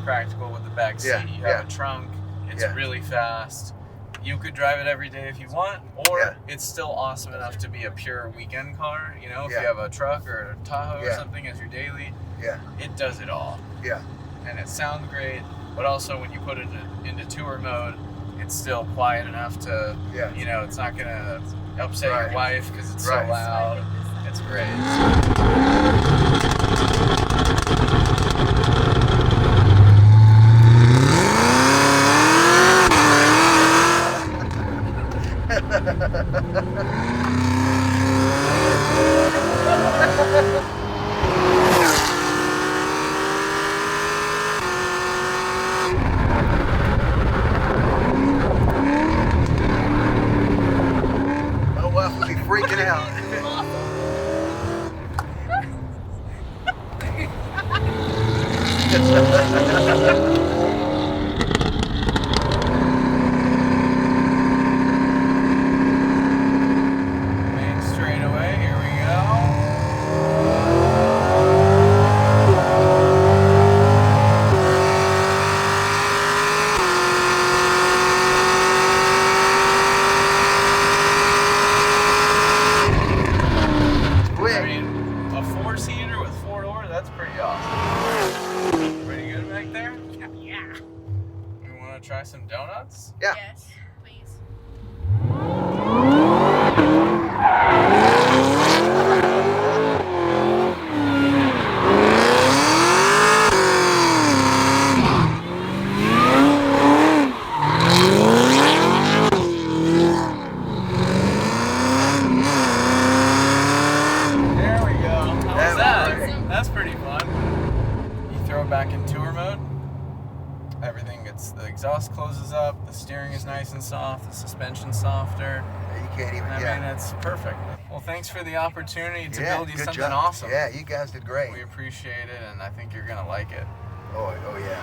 practical with the back seat. You have a trunk. It's really fast. You could drive it every day if you want, or it's still awesome enough to be a pure weekend car. You know, if you have a truck or a Tahoe or something as your daily, it does it all. Yeah. And it sounds great, but also when you put it into tour mode, it's still quiet enough to, you know, it's not gonna upset your wife because it's so loud. It's great. Freaking out. Main straightaway, here we go. Try some donuts? Yeah. Yes, please. There we go. How was that? That's pretty fun. You throw it back in tour mode. Everything gets, the exhaust closes up, the steering is nice and soft, the suspension's softer. You can't even, I mean, it's perfect. Well, thanks for the opportunity to build you something job. awesome. Yeah, you guys did great. We appreciate it, and I think you're going to like it. Oh yeah.